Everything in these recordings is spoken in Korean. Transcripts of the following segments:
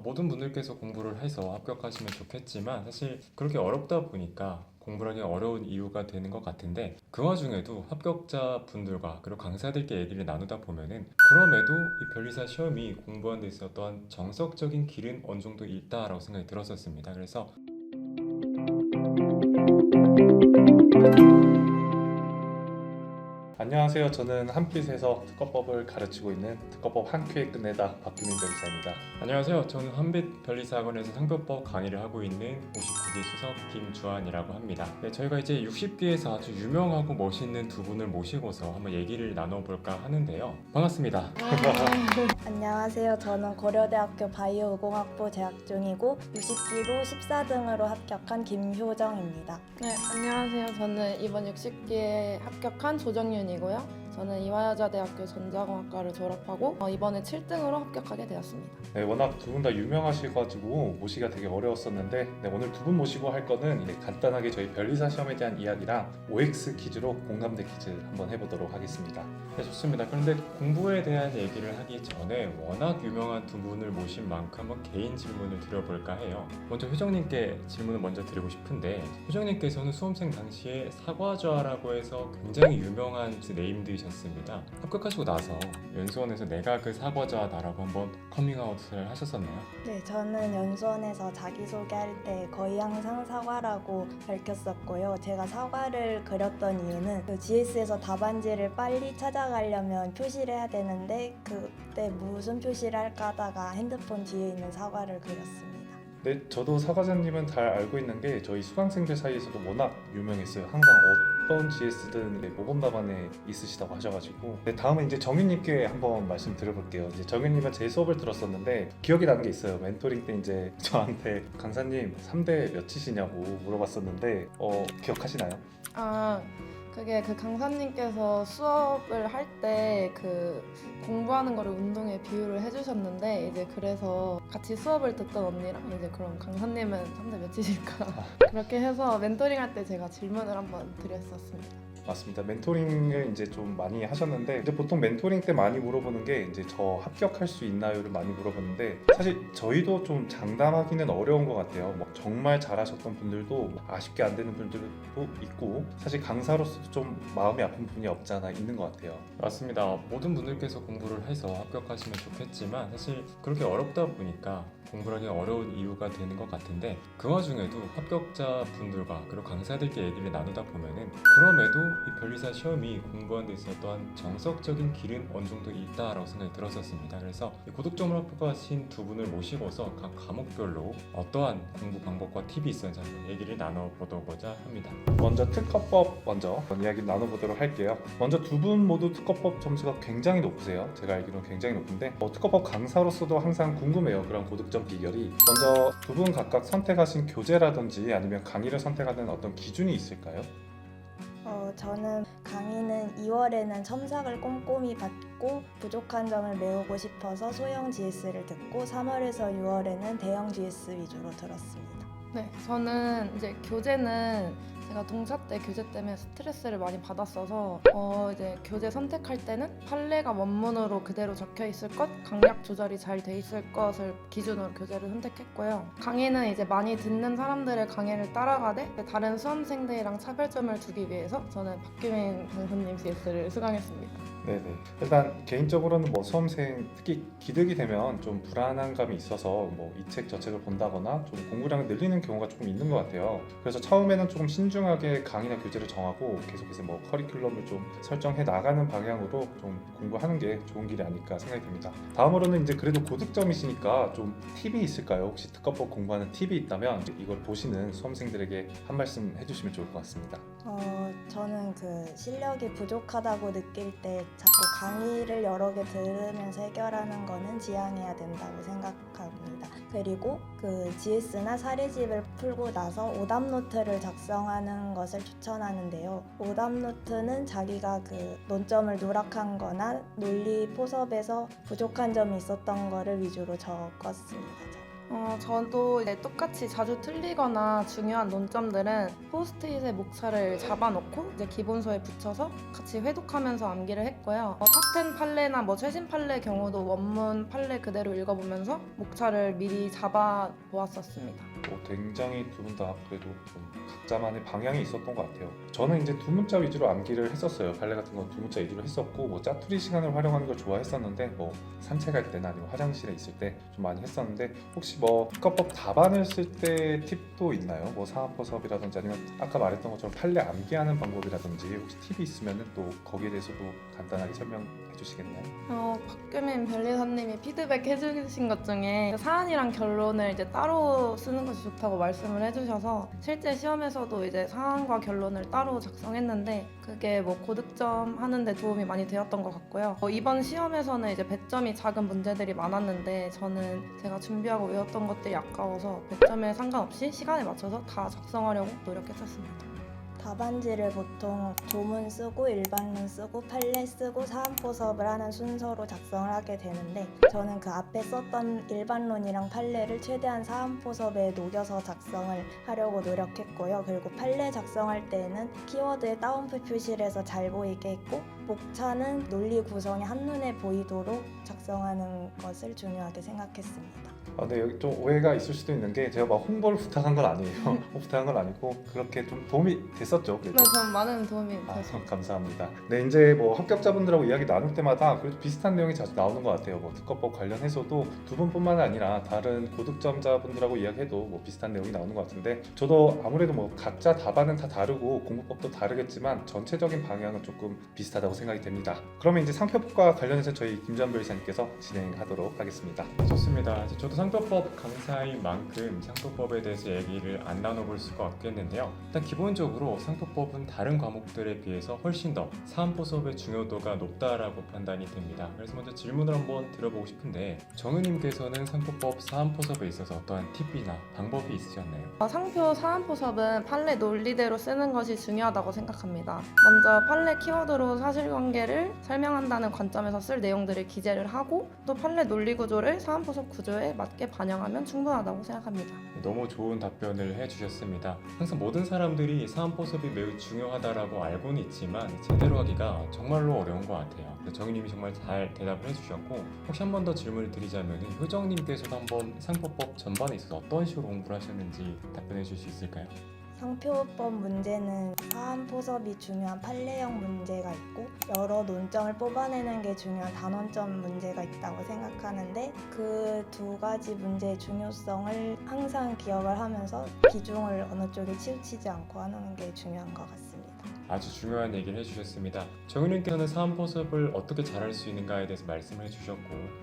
모든 분들께서 공부를 해서 합격하시면 좋겠지만 사실 그렇게 어렵다 보니까 공부를 하기 어려운 이유가 되는 것 같은데, 그 와중에도 합격자 분들과 그리고 강사들께 얘기를 나누다 보면은 그럼에도 이 변리사 시험이 공부하는 데 있어 어떠한 정석적인 길은 어느 정도 있다라고 생각이 들었었습니다. 그래서 안녕하세요. 저는 한빛에서 특허법을 가르치고 있는 특허법 한 큐에 끝내다 박규민 변호사입니다. 안녕하세요. 저는 한빛 변리사학원에서 상표법 강의를 하고 있는 59기 수석 김주환이라고 합니다. 네, 저희가 이제 60기에서 아주 유명하고 멋있는 두 분을 모시고서 한번 얘기를 나눠볼까 하는데요. 반갑습니다. 안녕하세요. 저는 고려대학교 바이오의공학부 재학 중이고 60기로 14등으로 합격한 김효정입니다. 네, 안녕하세요. 저는 이번 60기에 합격한 조정윤이고요. 저는 이화여자대학교 전자공학과를 졸업하고 이번에 7등으로 합격하게 되었습니다. 네, 워낙 두 분 다 유명하셔가지고 모시기가 되게 어려웠었는데 오늘 두 분 모시고 할 거는 이제 간단하게 저희 변리사 시험에 대한 이야기랑 OX 퀴즈로 공감대 퀴즈 한번 해보도록 하겠습니다. 네, 좋습니다. 그런데 공부에 대한 얘기를 하기 전에 워낙 유명한 두 분을 모신 만큼 한번 개인 질문을 드려볼까 해요. 먼저 효정님께 질문을 먼저 드리고 싶은데, 효정님께서는 수험생 당시에 사과좌라고 해서 굉장히 유명한 네임드셨습니다. 합격하시고 나서 연수원에서 내가 그 사과좌다라고 한번 커밍아웃을 하셨었나요? 네, 저는 연수원에서 자기소개할 때 거의 항상 사과라고 밝혔었고요. 제가 사과를 그렸던 이유는 그 GS에서 답안지를 빨리 찾아가려면 표시를 해야 되는데 그때 무슨 표시를 할까 하다가 핸드폰 뒤에 있는 사과를 그렸습니다. 네, 저도 사과자님은 잘 알고 있는 게 저희 수강생들 사이에서도 워낙 유명했어요. 항상 어떤 GS든 모범 답안에 있으시다고 하셔가지고. 네, 다음은 이제 정윤님께 한번 말씀 드려볼게요. 이제 정윤님은 제 수업을 들었었는데 기억이 나는 게 있어요. 멘토링 때 이제 저한테 강사님 3대 몇이시냐고 물어봤었는데 기억하시나요? 그게 그 강사님께서 수업을 할 때 그 공부하는 거를 운동에 비유를 해주셨는데, 이제 그래서 같이 수업을 듣던 언니랑 이제 그럼 강사님은 3대 몇이실까 그렇게 해서 멘토링 할 때 제가 질문을 한번 드렸었습니다. 맞습니다. 멘토링을 이제 좀 많이 하셨는데 이제 보통 멘토링 때 많이 물어보는 게 이제 저 합격할 수 있나요를 많이 물어보는데, 사실 저희도 좀 장담하기는 어려운 것 같아요. 뭐 정말 잘하셨던 분들도 아쉽게 안 되는 분들도 있고, 사실 강사로서도 좀 마음이 아픈 부분이 없지 않아 있는 것 같아요. 맞습니다. 모든 분들께서 공부를 해서 합격하시면 좋겠지만 사실 그렇게 어렵다 보니까 공부를 하기 어려운 이유가 되는 것 같은데, 그 와중에도 합격자 분들과 그리고 강사들께 얘기를 나누다 보면은 그럼에도 이 변리사 시험이 공부하는 데 있어 어떠한 정석적인 길은 어느 정도 있다라고 생각이 들었었습니다. 그래서 고득점을 합격하신 두 분을 모시고서 각 과목별로 어떠한 공부 방법과 팁이 있었는지 한번 얘기를 나눠보고자 합니다. 먼저 특허법 먼저 이야기를 나눠보도록 할게요. 먼저 두 분 모두 특허법 점수가 굉장히 높으세요. 제가 알기로는 굉장히 높은데 특허법 강사로서도 항상 궁금해요. 그런 고득점 비결이. 먼저 두 분 각각 선택하신 교재라든지 아니면 강의를 선택하는 어떤 기준이 있을까요? 저는 강의는 2월에는 첨삭을 꼼꼼히 받고 부족한 점을 메우고 싶어서 소형 GS를 듣고 3월에서 6월에는 대형 GS 위주로 들었습니다. 네, 저는 이제 교재는 제가 동차 때 교재 때문에 스트레스를 많이 받았어서 이제 교재 선택할 때는 판례가 원문으로 그대로 적혀 있을 것, 강약 조절이 잘 돼 있을 것을 기준으로 교재를 선택했고요. 강의는 이제 많이 듣는 사람들의 강의를 따라가되 다른 수험생들이랑 차별점을 두기 위해서 저는 박규민 강사님 GS를 수강했습니다. 네네. 일단 개인적으로는 수험생 특히 기득이 되면 좀 불안한 감이 있어서 이 책 저 책을 본다거나 좀 공부량을 늘리는 경우가 조금 있는 것 같아요. 그래서 처음에는 조금 신중하게 강의나 교재를 정하고 계속해서 커리큘럼을 좀 설정해 나가는 방향으로 좀 공부하는 게 좋은 길이 아닐까 생각이 듭니다. 다음으로는 이제 그래도 고득점이시니까 좀 팁이 있을까요? 혹시 특허법 공부하는 팁이 있다면 이걸 보시는 수험생들에게 한 말씀 해주시면 좋을 것 같습니다. 저는 그 실력이 부족하다고 느낄 때 자꾸 강의를 여러 개 들으면서 해결하는 거는 지양해야 된다고 생각합니다. 그리고 그 GS나 사례집을 풀고 나서 오답 노트를 작성하는 것을 추천하는데요. 오답 노트는 자기가 그 논점을 누락한 거나 논리 포섭에서 부족한 점이 있었던 거를 위주로 적었습니다. 저도 이제 똑같이 자주 틀리거나 중요한 논점들은 포스트잇에 목차를 잡아놓고 이제 기본서에 붙여서 같이 회독하면서 암기를 했고요. 탑10 판례나 뭐 최신 판례 경우도 원문 판례 그대로 읽어보면서 목차를 미리 잡아 보았었습니다. 굉장히 두 분 다 그래도 좀 각자만의 방향이 있었던 것 같아요. 저는 이제 두 문자 위주로 암기를 했었어요. 판례 같은 건 두 문자 위주로 했었고 뭐 짜투리 시간을 활용하는 걸 좋아했었는데 뭐 산책할 때나 아니면 화장실에 있을 때 좀 많이 했었는데 혹시 뭐 특허법 답안을 쓸 때 팁도 있나요? 뭐 사안포섭이라든지 아니면 아까 말했던 것처럼 판례 암기하는 방법이라든지 혹시 팁이 있으면 또 거기에 대해서도 간단하게 설명해 주시겠나요? 박규민 변리사님이 피드백 해주신 것 중에 사안이랑 결론을 이제 따로 쓰는 것이 좋다고 말씀을 해주셔서 실제 시험에서도 이제 사안과 결론을 따로 작성했는데 그게 뭐 고득점 하는데 도움이 많이 되었던 것 같고요. 이번 시험에서는 이제 배점이 작은 문제들이 많았는데 저는 제가 준비하고 외웠던 것들이 아까워서 배점에 상관없이 시간에 맞춰서 다 작성하려고 노력했었습니다. 답안지를 보통 조문 쓰고 일반론 쓰고 판례 쓰고 사안포섭을 하는 순서로 작성을 하게 되는데 저는 그 앞에 썼던 일반론이랑 판례를 최대한 사안포섭에 녹여서 작성을 하려고 노력했고요. 그리고 판례 작성할 때는 키워드에 따옴표 표시를 해서 잘 보이게 했고 목차는 논리 구성이 한눈에 보이도록 작성하는 것을 중요하게 생각했습니다. 근데 여기 좀 오해가 있을 수도 있는 게 제가 막 홍보를 부탁한 건 아니에요. 부탁한 건 아니고 그렇게 좀 도움이 됐었죠. 그래도. 네, 전 많은 도움이 되었습니다. 감사합니다. 네, 이제 뭐 합격자분들하고 이야기 나눌 때마다 그래도 비슷한 내용이 자주 나오는 것 같아요. 뭐 특허법 관련해서도 두 분뿐만 아니라 다른 고득점자분들하고 이야기해도 뭐 비슷한 내용이 나오는 것 같은데 저도 아무래도 뭐 각자 답안은 다 다르고 공부법도 다르겠지만 전체적인 방향은 조금 비슷하다고 생각이 됩니다. 그러면 이제 상표법과 관련해서 저희 김주환 변리사님께서 진행하도록 하겠습니다. 좋습니다. 이제 저도 상표법 강사인 만큼 상표법에 대해서 얘기를 안 나눠볼 수가 없겠는데요. 일단 기본적으로 상표법은 다른 과목들에 비해서 훨씬 더 사안포섭의 중요도가 높다라고 판단이 됩니다. 그래서 먼저 질문을 한번 드려보고 싶은데 정은님께서는 상표법 사안포섭에 있어서 어떠한 팁이나 방법이 있으셨나요? 상표 사안포섭은 판례 논리대로 쓰는 것이 중요하다고 생각합니다. 먼저 판례 키워드로 사실관계를 설명한다는 관점에서 쓸 내용들을 기재를 하고 또 판례 논리 구조를 사안포섭 구조에 맞게 반영하면 충분하다고 생각합니다. 너무 좋은 답변을 해주셨습니다. 항상 모든 사람들이 사안포섭이 매우 중요하다라고 알고는 있지만 제대로 하기가 정말로 어려운 것 같아요. 정희님이 정말 잘 대답을 해주셨고 혹시 한 번 더 질문을 드리자면 효정님께서도 한번 상표법 전반에 있어서 어떤 식으로 공부를 하셨는지 답변해 주실 수 있을까요? 상표법 문제는 사안포섭이 중요한 판례형 문제가 있고 여러 논점을 뽑아내는 게 중요한 단원점 문제가 있다고 생각하는데 그 두 가지 문제의 중요성을 항상 기억을 하면서 비중을 어느 쪽에 치우치지 않고 하는 게 중요한 것 같습니다. 아주 중요한 얘기를 해주셨습니다. 정윤님께서는 사안포섭을 어떻게 잘할 수 있는가에 대해서 말씀을 해주셨고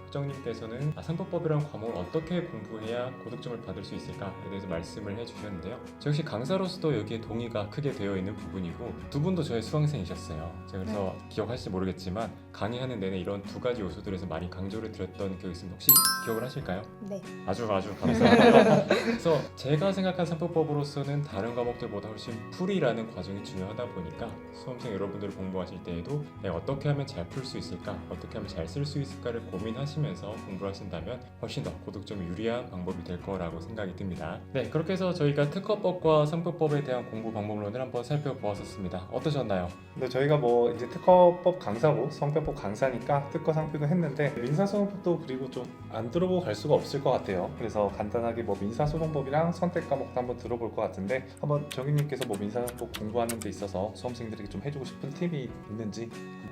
효정님께서는 상표법이라는 과목을 어떻게 공부해야 고득점을 받을 수 있을까에 대해서 말씀을 해주셨는데요. 저 역시 강사로서도 여기에 동의가 크게 되어 있는 부분이고 두 분도 저의 수강생이셨어요. 제가 그래서 기억하실지 모르겠지만 강의하는 내내 이런 두 가지 요소들에서 많이 강조를 드렸던 기억이 있습니다. 혹시 기억을 하실까요? 네. 아주 감사합니다. 그래서 제가 생각한 상표법으로서는 다른 과목들보다 훨씬 풀이라는 과정이 중요하다 보니까 수험생 여러분들이 공부하실 때에도 어떻게 하면 잘 풀 수 있을까, 어떻게 하면 잘 쓸 수 있을까를 고민하시면서 공부를 하신다면 훨씬 더 고득점이 유리한 방법이 될 거라고 생각이 듭니다. 네, 그렇게 해서 저희가 특허법과 상표법에 대한 공부 방법론을 한번 살펴보았었습니다. 어떠셨나요? 근데 저희가 뭐 이제 특허법 강사고 상표법 강사니까 특허 상표도 했는데 민사소송법도 그리고 좀 안 들어보고 갈 수가 없을 것 같아요. 그래서 간단하게 뭐 민사소송법이랑 선택 과목도 한번 들어볼 것 같은데 한번 정희님께서 뭐 민사소송법 공부하는 데 있어서 수험생들에게 좀 해주고 싶은 팁이 있는지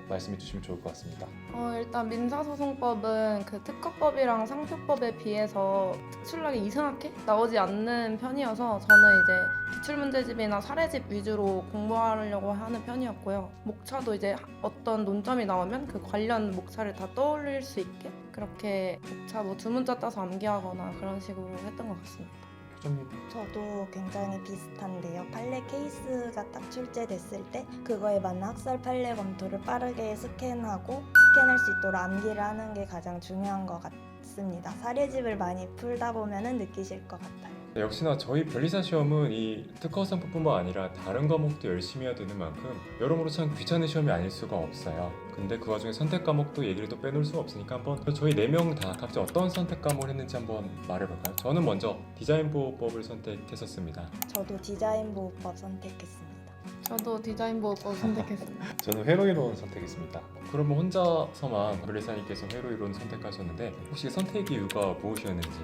말씀해 주시면 좋을 것 같습니다. 일단 민사소송법은 그 특허법이랑 상표법에 비해서 특출나게 이상하게 나오지 않는 편이어서 저는 이제 기출문제집이나 사례집 위주로 공부하려고 하는 편이었고요. 목차도 이제 어떤 논점이 나오면 그 관련 목차를 다 떠올릴 수 있게 그렇게 목차 뭐 두 문자 따서 암기하거나 그런 식으로 했던 것 같습니다. 효정님. 저도 굉장히 비슷한데요. 판례 케이스가 딱 출제됐을 때 그거에 맞는 학설 판례 검토를 빠르게 스캔하고 스캔할 수 있도록 암기를 하는 게 가장 중요한 것 같습니다. 사례집을 많이 풀다 보면은 느끼실 것 같아요. 네, 역시나 저희 변리사 시험은 이 특허 상표뿐만 아니라 다른 과목도 열심히 해야 되는 만큼 여러모로 참 귀찮은 시험이 아닐 수가 없어요. 근데 그 와중에 선택 과목도 얘기를 또 빼놓을 수가 없으니까 한번 저희 4명 다 각자 어떤 선택 과목을 했는지 한번 말해볼까요? 저는 먼저 디자인 보호법을 선택했었습니다. 저도 디자인 보호법 선택했습니다. 저도 디자인 보호법 선택했습니다. 저는 회로이론 선택했습니다. 그러면 혼자서만 변리사님께서 회로 이론 선택하셨는데 혹시 선택 이유가 무엇이었는지?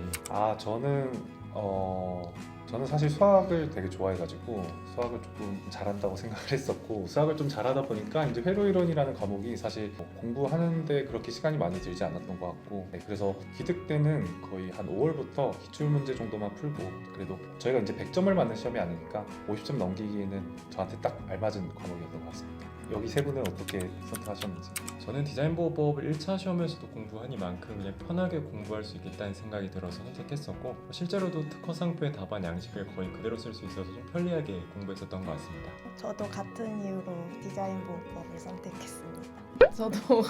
저는 사실 수학을 되게 좋아해가지고 수학을 조금 잘한다고 생각을 했었고 수학을 좀 잘하다 보니까 이제 회로이론이라는 과목이 사실 뭐 공부하는데 그렇게 시간이 많이 들지 않았던 것 같고 그래서 기득 때는 거의 한 5월부터 기출문제 정도만 풀고 그래도 저희가 이제 100점을 맞는 시험이 아니니까 50점 넘기기에는 저한테 딱 알맞은 과목이었던 것 같습니다. 여기 세 분은 어떻게 선택하셨는지? 저는 디자인 보호법을 1차 시험에서도 공부하니만큼 그냥 편하게 공부할 수 있겠다는 생각이 들어서 선택했었고 실제로도 특허 상표의 답안 양식을 거의 그대로 쓸 수 있어서 좀 편리하게 공부했었던 것 같습니다. 저도 같은 이유로 디자인 보호법을 선택했습니다. 저도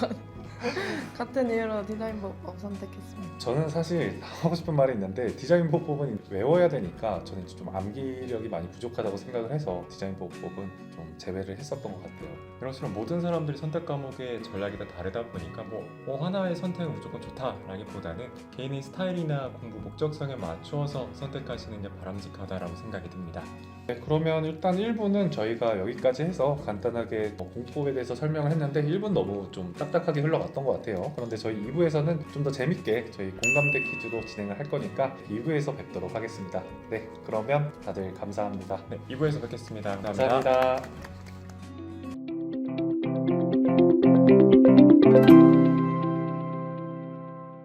같은 이유로 디자인 보호법 선택했습니다. 저는 사실 하고 싶은 말이 있는데 디자인 보호법은 외워야 되니까 저는 좀 암기력이 많이 부족하다고 생각을 해서 디자인 보호법은 좀 제외를 했었던 것 같아요. 그럴수록 모든 사람들이 선택 과목의 전략이 다 다르다 보니까 뭐 하나의 선택은 무조건 좋다라기보다는 개인의 스타일이나 공부 목적성에 맞추어서 선택하시는 게 바람직하다라고 생각이 듭니다. 네, 그러면 일단 1부는 저희가 여기까지 해서 간단하게 공법에 대해서 설명을 했는데 1부는 너무 좀 딱딱하게 흘러갔던 것 같아요. 그런데 저희 2부에서는 좀 더 재밌게 저희 공감대 퀴즈로 진행을 할 거니까 2부에서 뵙도록 하겠습니다. 네, 그러면 다들 감사합니다. 네, 2부에서 뵙겠습니다. 감사합니다.